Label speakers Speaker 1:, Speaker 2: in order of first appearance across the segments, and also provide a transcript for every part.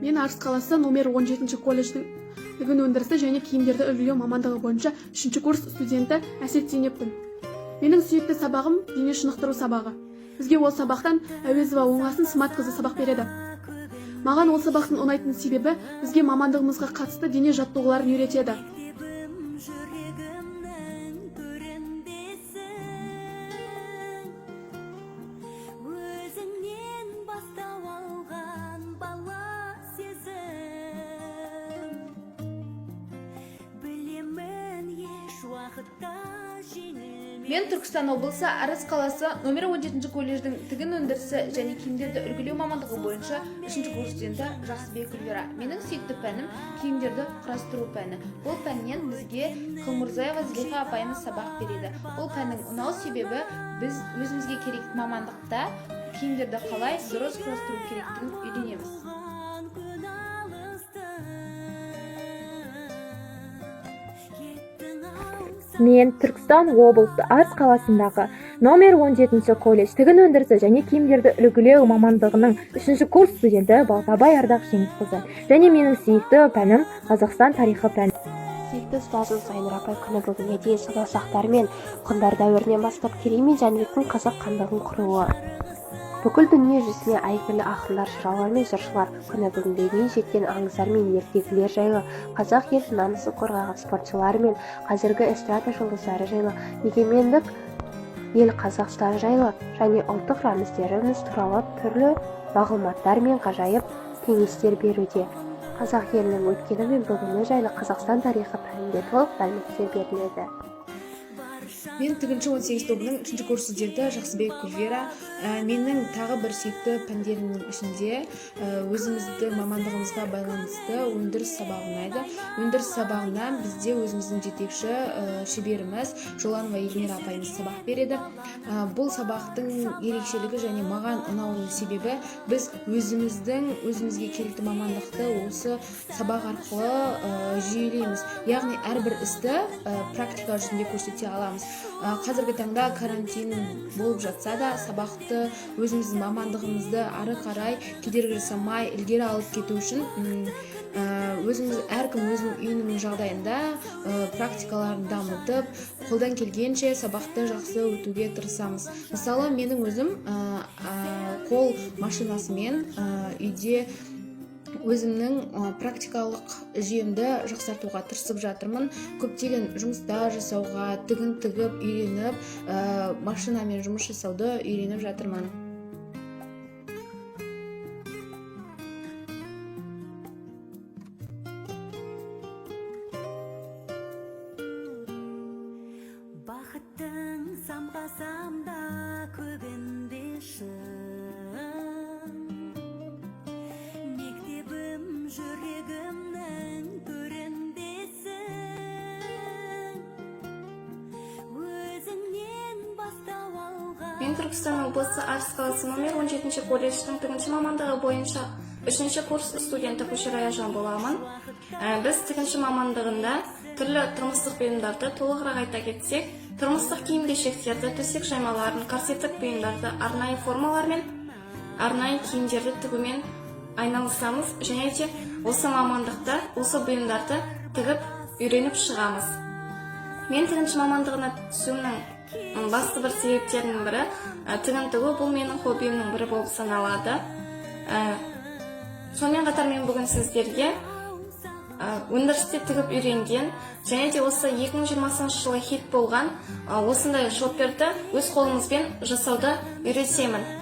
Speaker 1: Мен Арыс қаласы номер 17 колледждің тігін өндірісі және киімдерді үлгілеу мамандығы бойынша 3 курс студенті Әсет Зейнеппін. Менің сүйікті сабағым дене шынықтыру сабағы. Бізге ол сабақтан Әуезова Оңғасын Сматқызы сабақ береді. Маған ол сабақтың ұнайтын себебі бізге мамандығымызға қатысты дене жаттығуларын үйретеді.
Speaker 2: Мен Түркістан облысы Арыс қаласы номер 17 колледждің тігін өндірісі және киімдерді үлгілеу мамандығы бойынша 3 курс студенті Жақсыбек Гүлвира. Менің сүйікті пәнім киімдерді құрастыру пәні. Бұл пәннен бізге Қылмұрзаева Зілиха апайымыз сабақ береді. Бұл пәннің ұнау себебі біз өзімізге керек мамандықта киімдерді қалай дұрыс құрастыру керектігін үйренеміз.
Speaker 3: Мен Түркістан облысы Арыс қаласындағы номер 17 колледж тігін өндірісі және киімдерді үлгілеу мамандығының 3 курс студенті Балтабай Ардақ Жеңісқызы. Және менің сүйікті пәнім Қазақстан тарихы пәні.
Speaker 4: Сүйікті ұстазым Сайнұр апай күні бүгінге дейін саусақтар мен ғұндар дәуірінен бастап Керей мен Жәнібектің қазақ хандығын құруы. Бүкіл дүние жүзіне әйгілі ақындар, жыраулар мен жыршылар күні бүгінге дейін жеткен аңыздар мен ертегілер жайлы, қазақ ел намысын қорғаған спортшылар мен қазіргі эстрада жұлдыздары жайлы, егемендік ел қазақтар жайлы және ұлттық рәміздеріміз туралы түрлі мағлұматтар мен ғажайып кеңестер беруде. Қазақ елінің өткені мен бүгіні жайлы Қазақстан тарихы пәнінде толық мәліметтер беріледі.
Speaker 2: Мен тігінші 18 тобының 3 курс студенті Жақсыбек Гүлвира. Менің тағы бір сүйікті пәндерімнің ішінде өзімізді мамандығымызға байланысты өндіріс сабағы ұнайды. Өндіріс сабағында бізде өзіміздің жетекші шеберіміз Жоланова Эльмира апайымыз сабақ береді. Бұл сабақтың ерекшелігі және маған ұнауының себебі біз өзімізге керекті мамандықты осы сабақ арқылы жүйелейміз. Яғни әрбір істі практика жүзінде көрсете аламыз. Қазіргі таңда карантин болып жатса да сабақты өзіміздің мамандығымызды ары қарай кедергі жасамай ілгері алып кету үшін әркім өзінің үйінің жағдайында практикаларын дамытып, қолдан келгенше сабақты жақсы өтуге тырысамыз. Мысалы, менің өзім қол машинасымен үйде өзімнің практикалық жүйемді жақсартуға тырысып жатырмын. Көптеген жұмыстар жасауға, тігін тігіп үйреніп, машинамен жұмыс жасауды үйреніп жатырмын.
Speaker 5: Бақыттың самғасамда көгінде жүрегімнің төріндесің, өзіңнен бастау алған.
Speaker 6: Мен Түркістан облысы Арыс қаласы номер 17 колледждің тігінші мамандығы бойынша 3 курс студенті Көшерая Жан боламын. Біз тігінші мамандығында түрлі тұрмыстық бұйымдарды толығырақ айта кетсек, тұрмыстық киім-кешектерді, төсек жаймаларын, корсеттік бұйымдарды, арнайы формалар мен арнайы киімдерді тігумен айналысамыз, және де осы мамандықта осы бұйымдарды тігіп үйреніп шығамыз. Мен тігінші мамандығына түсуімнің басты бір себептерінің бірі тігін тігу. Бұл менің хоббиімнің бірі болып саналады. Сонымен қатар мен бүгін сіздерге өндірісте тігіп үйренген және де осы 2020 жылы хит болған осындай шоперді өз қолымызбен жасауды үйретемін.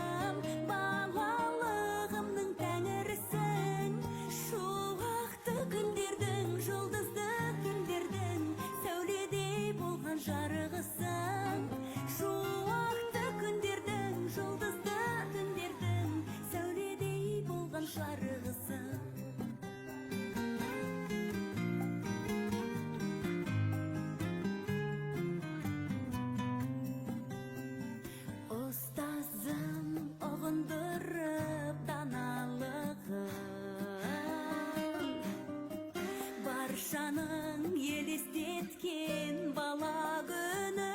Speaker 5: Баршаның елестеткен бала күні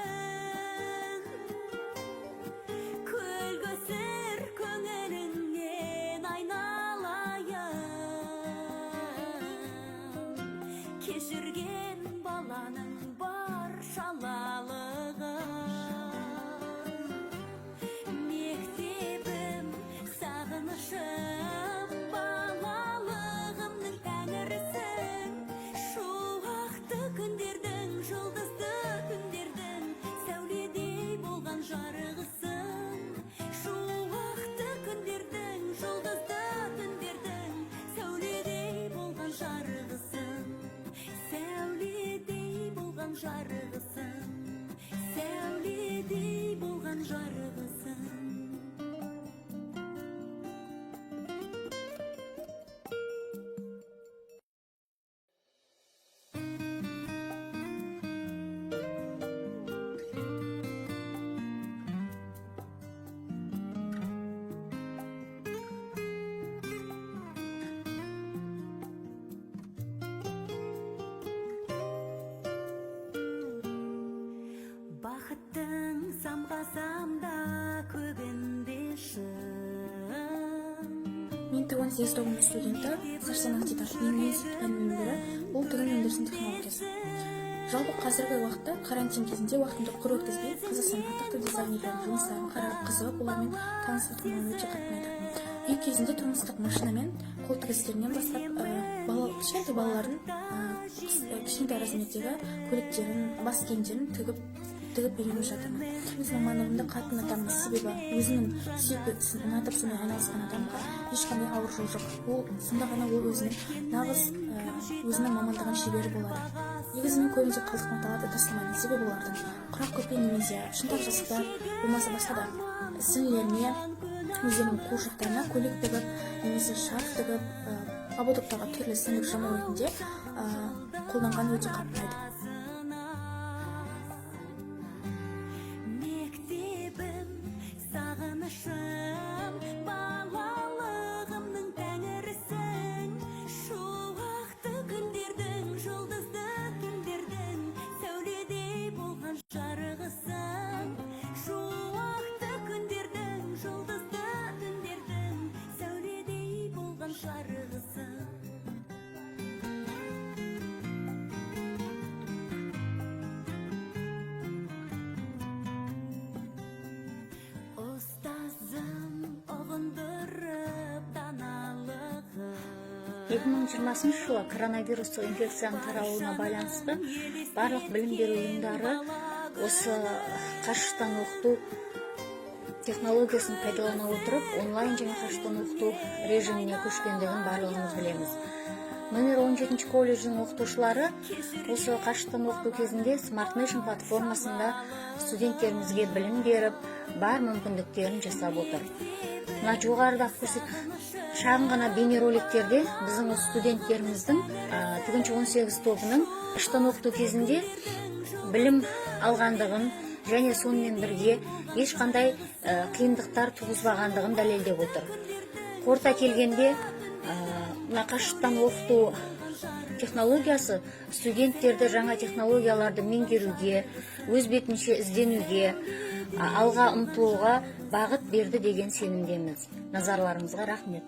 Speaker 5: жарығысың, сәуледей болған жарығысың. Бақыттың самғасамда көгінде шын.
Speaker 2: Мен тігін 8 тобының студенті Сарсанақ Дидар. Менің ең сүйікті пәнімнің бірі бұл тігін өндірісінің технологиясы. Жалпы қазіргі уақытта карантин кезінде уақытымды құр өткізбей, Қазақстан атақты дизайнерлердің жұмыстарын қарап, қызығып, олармен танысып отырғаным өте қатты ұнайды. Үй кезінде тұрмыстық машинамен, қол тігістерінен бастап, кішкентай балалардың кішкентай размердегі көйлектерін, бас киімдерін тігіп үйреніп жатырмын. Өз мамандығымды қатты ұнатамын, себебі өзінің сүйікті ісін ұнатып сонымен айналысқан адамға ешқандай ауыр жол жоқ. Ол сонда ғана ол өзінің мамандығын шебері болады. Негізінен көбінде қалдық маталарды тастамаймын, себебі олардың құрақ көпе немесе шынтақ жасықтар, болмаса басқа да сіңлеріне, өздерінің қуыршақтарына көйлек тігіп, немесе шарф тігіп, пабодоктарға түрлі сіңір жамау ретінде қолданған өте қатты ұнайды.
Speaker 5: Мектебім, сағынышым, балалығымның тәңірісің. Шуақты күндердің, жұлдызды түндердің, сәуледей болған жарығысың. Шуақты күндердің, жұлдызды түндердің, сәуледей болған жарығысың. Ұстазым ұғындырып даналығын.
Speaker 7: 2020 жылы коронавирустық инфекцияның таралуына байланысты барлық білім беру ұйымдары осы қашықтан оқыту технологиясын пайдалана отырып, онлайн және қашықтан оқыту режиміне көшкендігін барлығымыз білеміз. Номер 17 колледждің оқытушылары осы қашықтан оқыту кезінде Smart Nation платформасында студенттерімізге білім беріп, бар мүмкіндіктерін жасап отыр. Мына жоғарыда шағын ғана бейнероликтерде біздің студенттеріміздің 18 тобының қашықтан оқыту кезінде білім алғандығын және сонымен бірге ешқандай қиындықтар туғызбағандығын дәлелдеп отыр. Қорыта келгенде, мына қашықтан оқыту технологиясы студенттерді жаңа технологияларды меңгеруге, өз бетінше ізденуге, алға ұмтылуға бағыт берді деген сенімдеміз. Назарларыңызға рахмет.